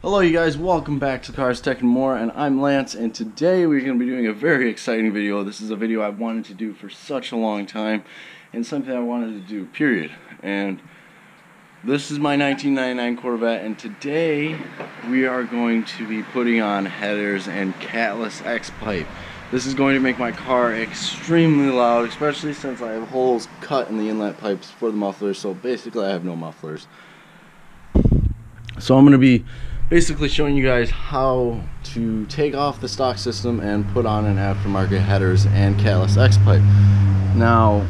Hello you guys, welcome back to Cars, Tech, and More, and I'm Lance, and today we're going to be doing a very exciting video. This is a video I've wanted to do for such a long time, and something I wanted to do, period. And this is my 1999 Corvette, and today we are going to be putting on headers and catless X-pipe. This is going to make my car extremely loud, especially since I have holes cut in the inlet pipes for the mufflers, so basically I have no mufflers. So I'm going to be basically showing you guys how to take off the stock system and put on an aftermarket headers and catless X-pipe. Now,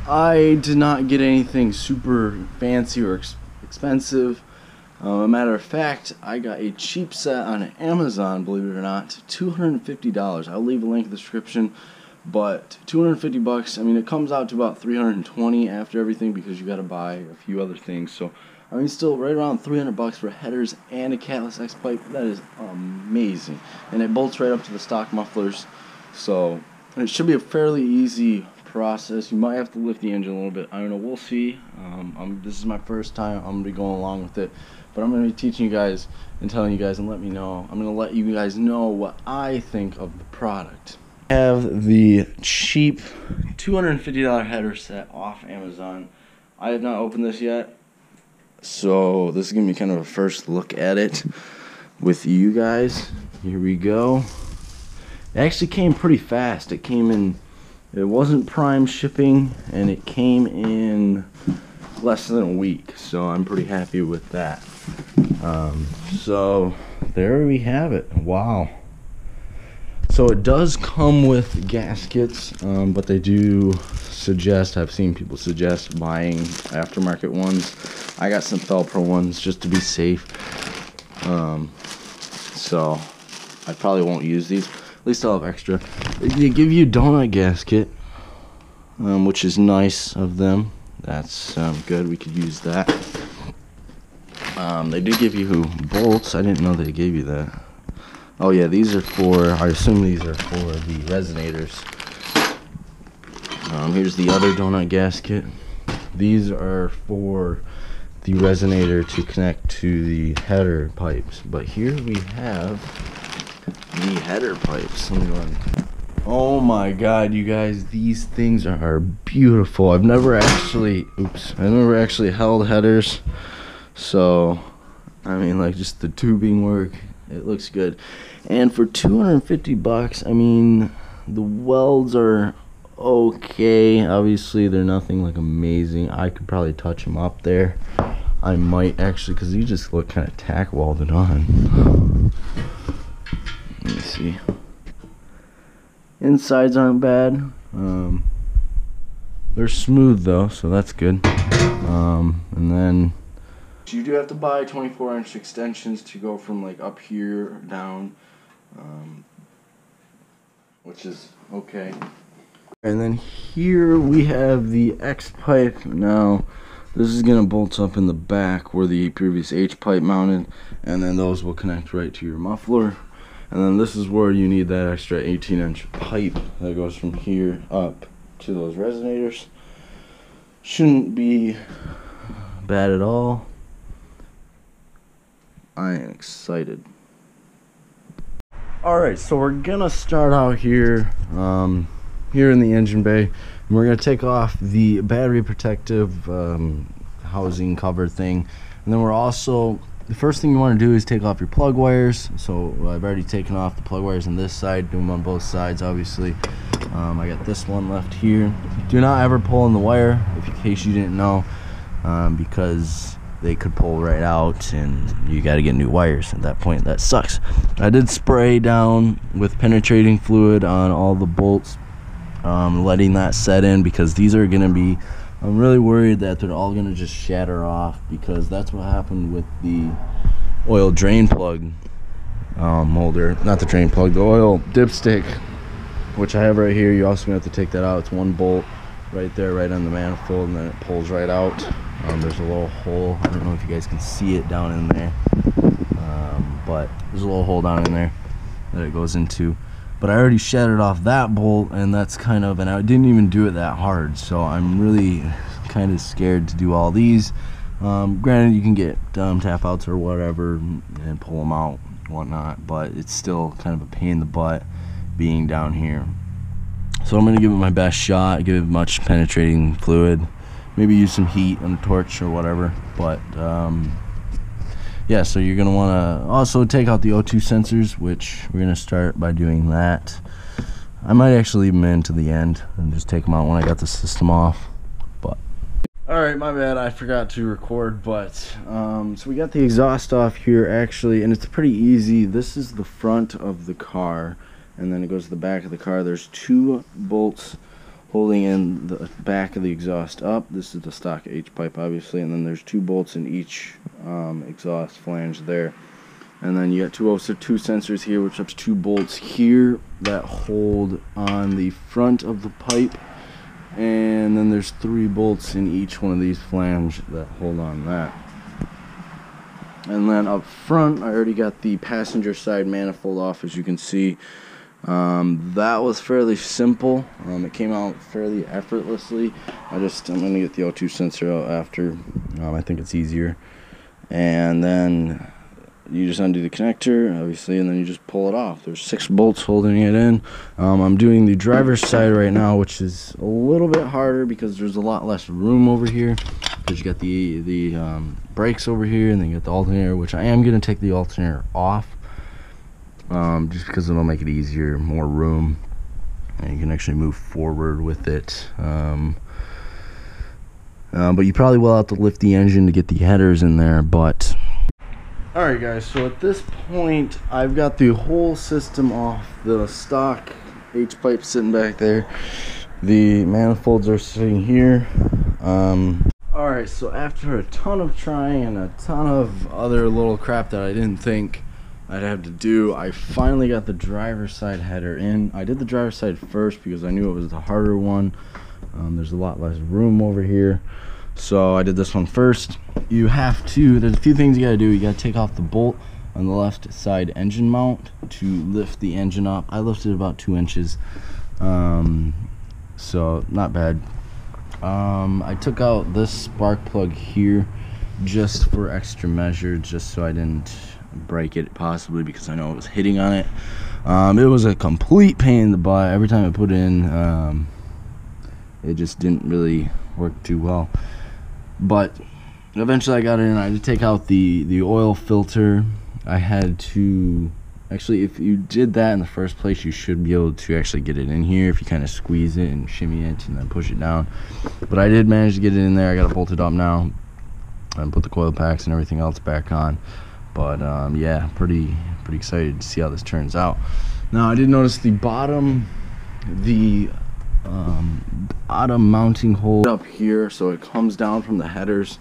I did not get anything super fancy or expensive. A matter of fact, I got a cheap set on Amazon, believe it or not, $250. I'll leave a link in the description, but 250 bucks. I mean, it comes out to about 320 after everything because you got to buy a few other things. So I mean, still right around 300 bucks for headers and a catless X-pipe. That is amazing, and it bolts right up to the stock mufflers. So it should be a fairly easy process. You might have to lift the engine a little bit. I don't know. We'll see. This is my first time. I'm gonna be going along with it, but I'm gonna be teaching you guys and telling you guys, and let me know. I'm gonna let you guys know what I think of the product. I have the cheap $250 header set off Amazon. I have not opened this yet. So this is going to be kind of a first look at it with you guys. Here we go. It actually came pretty fast. It came in, it wasn't prime shipping, and it came in less than a week. So I'm pretty happy with that. So there we have it. Wow. So it does come with gaskets, but they do suggest, I've seen people suggest buying aftermarket ones. I got some Velcro ones just to be safe. So I probably won't use these. At least I'll have extra. They give you a donut gasket, which is nice of them. That's good. We could use that. They do give you bolts. I didn't know they gave you that. Oh yeah, these are for, I assume these are for the resonators. Here's the other donut gasket. These are for the resonator to connect to the header pipes. But here we have the header pipes. Let me run. Oh my god, you guys, these things are beautiful. I've never actually held headers. So, I mean, like, just the tubing work, it looks good. And for 250 bucks, I mean, the welds are okay. Obviously, they're nothing like amazing. I could probably touch them up there. I might actually, because these just look kind of tack welded on. Let me see. Insides aren't bad. They're smooth though, so that's good. And then you do have to buy 24-inch extensions to go from like up here down, which is okay. And then here we have the X-pipe. Now this is gonna bolt up in the back where the previous H-pipe mounted, and then those will connect right to your muffler. And then this is where you need that extra 18-inch pipe that goes from here up to those resonators. Shouldn't be bad at all. I am excited. Alright, so we're gonna start out here here in the engine bay, and we're gonna take off the battery protective housing cover thing, and then we're also, the first thing you want to do is take off your plug wires. So I've already taken off the plug wires on this side, do them on both sides obviously. I got this one left here. Do not ever pull in the wire, in case you didn't know, because they could pull right out and you got to get new wires. At that point, that sucks. I did spray down with penetrating fluid on all the bolts, letting that set in, because these are going to be, I'm really worried that they're all going to just shatter off, because that's what happened with the oil drain plug holder. Not the drain plug, the oil dipstick, which I have right here. You also have to take that out. It's one bolt right there, right on the manifold, and then it pulls right out. There's a little hole. I don't know if you guys can see it down in there, but there's a little hole down in there that it goes into. But I already shattered off that bolt, and that's kind of, and I didn't even do it that hard, so I'm really kind of scared to do all these. Granted, you can get tap outs or whatever and pull them out, whatnot, but it's still kind of a pain in the butt being down here. So I'm going to give it my best shot, give it much penetrating fluid, maybe use some heat on a torch or whatever. But yeah, so you're going to want to also take out the O2 sensors, which we're going to start by doing that. I might actually leave them in to the end and just take them out when I got the system off. But alright, my bad, I forgot to record, but so we got the exhaust off here actually, and it's pretty easy. This is the front of the car, and then it goes to the back of the car. There's 2 bolts holding in the back of the exhaust up. This is the stock H pipe, obviously, and then there's 2 bolts in each exhaust flange there. And then you got 2 O2 sensors here, which have 2 bolts here that hold on the front of the pipe. And then there's 3 bolts in each one of these flanges that hold on that. And then up front, I already got the passenger side manifold off, as you can see. That was fairly simple. It came out fairly effortlessly. I'm going to get the O2 sensor out after. I think it's easier. And then you just undo the connector, obviously, and then you just pull it off. There's 6 bolts holding it in. I'm doing the driver's side right now, which is a little bit harder because there's a lot less room over here. Because you got the brakes over here, and then you got the alternator, which I am going to take the alternator off. Just because it'll make it easier, more room, and you can actually move forward with it. But you probably will have to lift the engine to get the headers in there. But alright guys, so at this point I've got the whole system off. The stock H pipe sitting back there, the manifolds are sitting here. Alright, so after a ton of trying and a ton of other little crap that I didn't think I'd have to do, I finally got the driver's side header in. I did the driver's side first because I knew it was the harder one. There's a lot less room over here, so I did this one first. There's a few things you gotta do. You gotta take off the bolt on the left side engine mount to lift the engine up. I lifted about 2 inches, so not bad. I took out this spark plug here just for extra measure, just so I didn't break it possibly, because I know it was hitting on it. It was a complete pain in the butt. Every time I put it in, it just didn't really work too well. But eventually I got it in. I had to take out the oil filter. I had to actually, if you did that in the first place, you should be able to actually get it in here if you kind of squeeze it and shimmy it and then push it down. But I did manage to get it in there. I got it bolted up now and put the coil packs and everything else back on. But yeah, pretty excited to see how this turns out. Now I did notice the bottom mounting hole up here, so it comes down from the headers.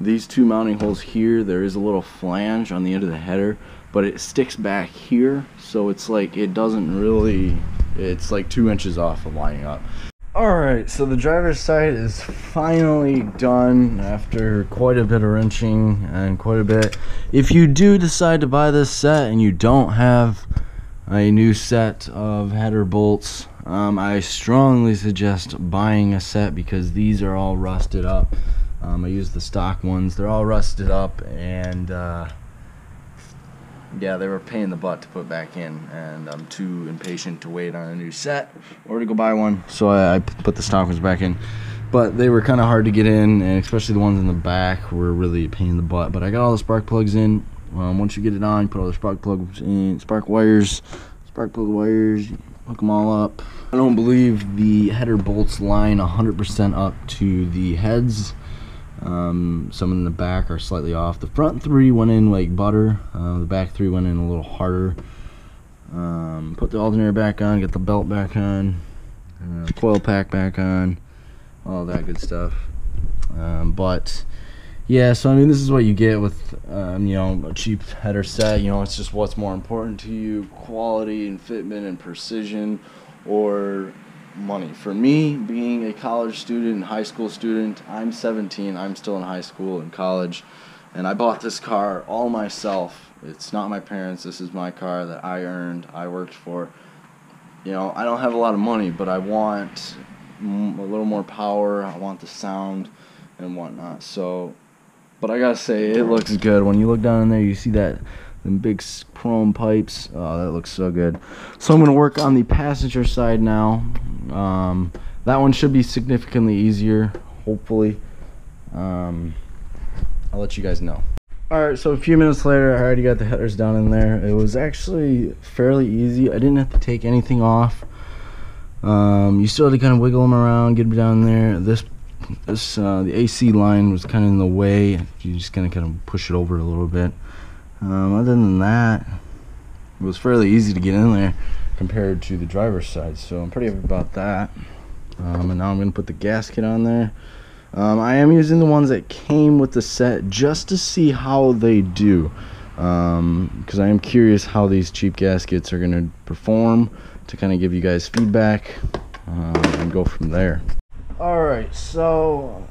These 2 mounting holes here, there is a little flange on the end of the header, but it sticks back here, so it's like it doesn't really, it's like 2 inches off of lining up. Alright, so the driver's side is finally done after quite a bit of wrenching and quite a bit. If you do decide to buy this set and you don't have a new set of header bolts, I strongly suggest buying a set, because these are all rusted up. I used the stock ones. They're all rusted up, and yeah, they were a pain in the butt to put back in, and I'm too impatient to wait on a new set or to go buy one, so I put the stock ones back in. But they were kind of hard to get in, and especially the ones in the back were really a pain in the butt. But I got all the spark plugs in. Once you get it on, you put all the spark plugs in, spark plug wires, hook them all up. I don't believe the header bolts line 100% up to the heads. Some in the back are slightly off. The front 3 went in like butter. The back 3 went in a little harder. Put the alternator back on, get the belt back on, coil pack back on, all that good stuff. But yeah, so I mean, this is what you get with you know, a cheap header set. You know, it's just what's more important to you: quality and fitment and precision, or money. For me, being a college student, high school student, I'm 17, I'm still in high school and college, and I bought this car all myself. It's not my parents', this is my car that I earned, I worked for. You know, I don't have a lot of money, but I want a little more power, I want the sound and whatnot. So but I gotta say, it looks good. When you look down in there, you see that them big chrome pipes. Oh, that looks so good. So I'm gonna work on the passenger side now. That one should be significantly easier, hopefully. I'll let you guys know. Alright, so a few minutes later, I already got the headers down in there. It was actually fairly easy. I didn't have to take anything off. You still had to kind of wiggle them around, get them down there. The AC line was kind of in the way. You just kind of push it over a little bit. Other than that, it was fairly easy to get in there compared to the driver's side. So I'm pretty happy about that. And now I'm going to put the gasket on there. I am using the ones that came with the set just to see how they do, because I am curious how these cheap gaskets are going to perform, to kind of give you guys feedback and go from there. Alright, so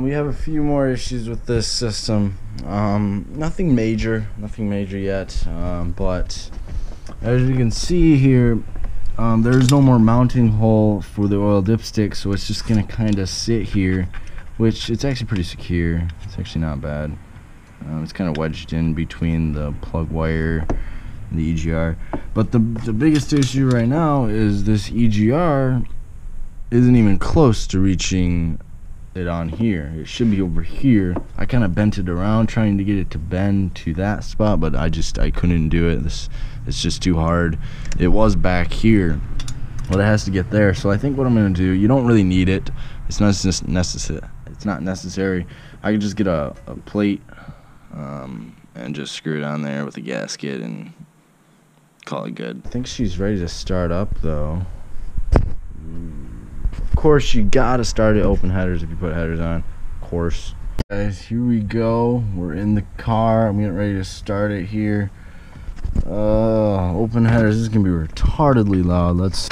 we have a few more issues with this system. Nothing major yet, but as you can see here, there's no more mounting hole for the oil dipstick, so it's just going to kind of sit here. Which it's actually pretty secure. It's actually not bad. It's kind of wedged in between the plug wire and the EGR. But the biggest issue right now is this EGR isn't even close to reaching it on here. It should be over here. I kind of bent it around trying to get it to bend to that spot, but I couldn't do it. It's just too hard. It was back here, but it has to get there. So I think what I'm gonna do, you don't really need it. It's not necessary. It's not necessary. I could just get a plate and just screw it on there with a gasket and call it good. I think she's ready to start up though. Of course, you gotta start it open headers if you put headers on. Of course. Guys, here we go. We're in the car. I'm getting ready to start it here. Open headers. This is gonna be retardedly loud. Let's.